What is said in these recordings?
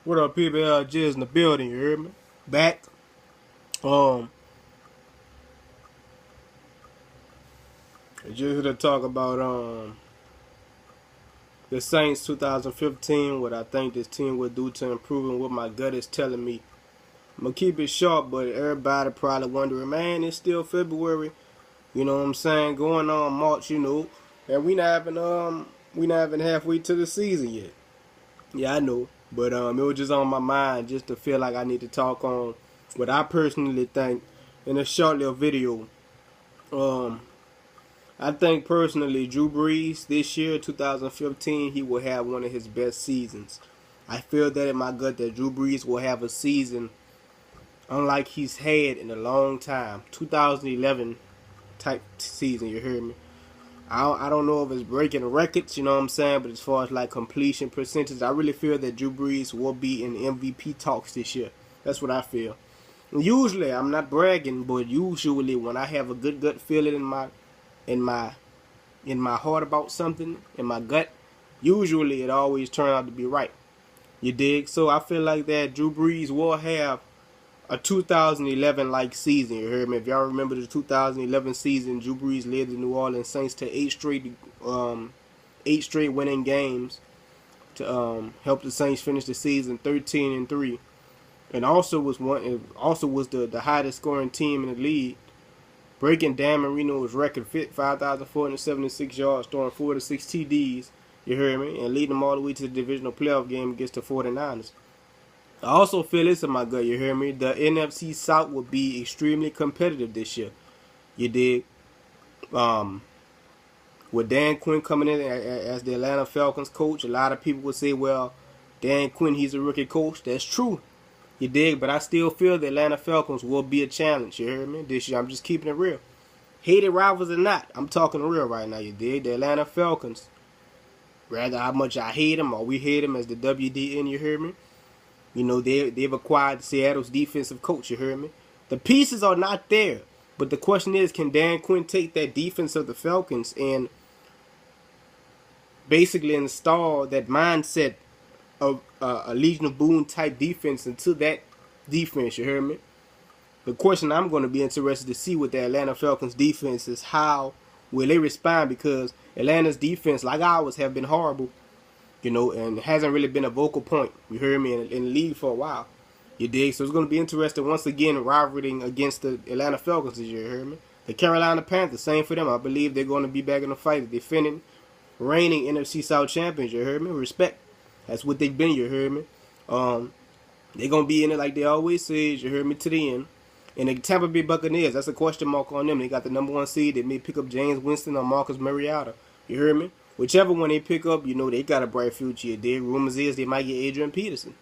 What up, people? Just in the building, you heard me? Back. Um, just here to talk about the Saints 2015. What I think this team will do to improve, and what my gut is telling me. I'm gonna keep it short, but everybody probably wondering, man, it's still February. You know what I'm saying? Going on March, and we not even halfway to the season yet. Yeah, I know, but it was just on my mind just to feel like I need to talk on what I personally think in a short little video. Um, I think personally, Drew Brees this year, 2015, he will have one of his best seasons. I feel that in my gut that Drew Brees will have a season unlike he's had in a long time. 2011 type season, you heard me? I don't know if it's breaking records, you know what I'm saying, but as far as like completion percentage, I really feel that Drew Brees will be in MVP talks this year. That's what I feel. And usually, I'm not bragging, but usually when I have a good gut feeling in my in my heart about something, in my gut, usually it always turns out to be right. You dig? So I feel like that Drew Brees will have a 2011 like season. You heard me? If y'all remember the 2011 season, Drew Brees led the New Orleans Saints to eight straight winning games to help the Saints finish the season 13-3, and also was the highest scoring team in the league, breaking Dan Marino's record, 5,476 yards, throwing 46 TDs. You heard me? And leading them all the way to the divisional playoff game against the 49ers. I also feel this in my gut, you hear me? The NFC South will be extremely competitive this year. You dig? With Dan Quinn coming in as the Atlanta Falcons coach, a lot of people would say, well, Dan Quinn, he's a rookie coach. That's true. You dig? But I still feel the Atlanta Falcons will be a challenge, you hear me? This year, I'm just keeping it real. Hated rivals or not, I'm talking real right now, you dig? The Atlanta Falcons, rather how much I hate them or we hate them as the WDN, you hear me? You know, they've acquired Seattle's defensive coach, you heard me? The pieces are not there. But the question is, can Dan Quinn take that defense of the Falcons and basically install that mindset of a Legion of Boom type defense into that defense, you heard me? The question I'm going to be interested to see with the Atlanta Falcons defense is how will they respond, because Atlanta's defense, like ours, have been horrible. You know, and hasn't really been a vocal point, you heard me, in the league for a while. You dig? So it's going to be interesting once again rivaling against the Atlanta Falcons this year, you heard me? The Carolina Panthers, same for them. I believe they're going to be back in the fight, defending, reigning NFC South champions, you heard me? Respect. That's what they've been, you heard me? They're going to be in it like they always say, you heard me, to the end. And the Tampa Bay Buccaneers, that's a question mark on them. They got the number one seed. They may pick up James Winston or Marcus Mariota, you heard me? Whichever one they pick up, you know, they got a bright future. The rumors is they might get Adrian Peterson.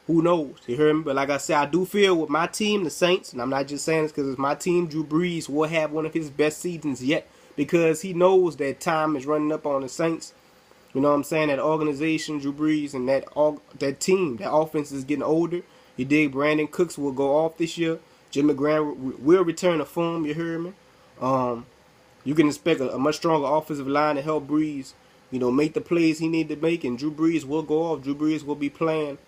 Who knows? You heard me? But like I said, I do feel with my team, the Saints, and I'm not just saying this because it's my team, Drew Brees will have one of his best seasons yet, because he knows that time is running up on the Saints. You know what I'm saying? That organization, Drew Brees, and that team, that offense is getting older. You dig? Brandon Cooks will go off this year. Jimmy Graham will return to form. You heard me? You can expect a much stronger offensive line to help Brees, you know, make the plays he need to make, and Drew Brees will go off. Drew Brees will be playing,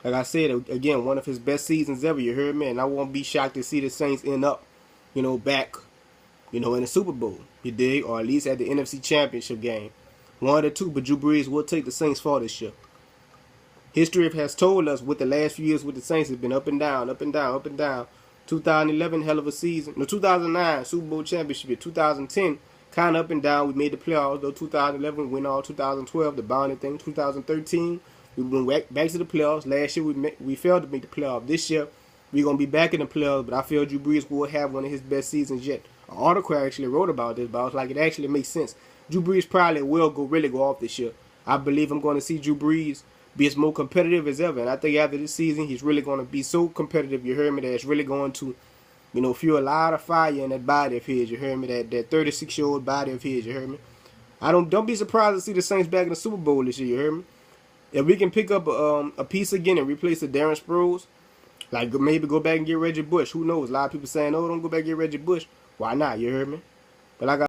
like I said, again, one of his best seasons ever, you heard me? And I won't be shocked to see the Saints end up, you know, back, you know, in the Super Bowl, you dig? Or at least at the NFC Championship game. One of the two, but Drew Brees will take the Saints for this year. History has told us with the last few years with the Saints, it's been up and down, up and down, up and down. 2011, hell of a season. No, 2009, Super Bowl championship. 2010, kind of up and down. We made the playoffs, though. 2011, win all. 2012, the boundary thing. 2013, we went back to the playoffs. Last year, we failed to make the playoffs. This year, we're going to be back in the playoffs, but I feel Drew Brees will have one of his best seasons yet. An article actually wrote about this, but I was like, it actually makes sense. Drew Brees probably will really go off this year. I believe I'm going to see Drew Brees be as more competitive as ever. And I think after this season, he's really going to be so competitive, you heard me, that it's really going to, you know, fuel a lot of fire in that body of his, you heard me, that 36-year-old body of his, you heard me. Don't be surprised to see the Saints back in the Super Bowl this year, you heard me. If we can pick up a piece again and replace the Darren Sproles, like maybe go back and get Reggie Bush, who knows? A lot of people saying, oh, don't go back and get Reggie Bush. Why not, you heard me? But like I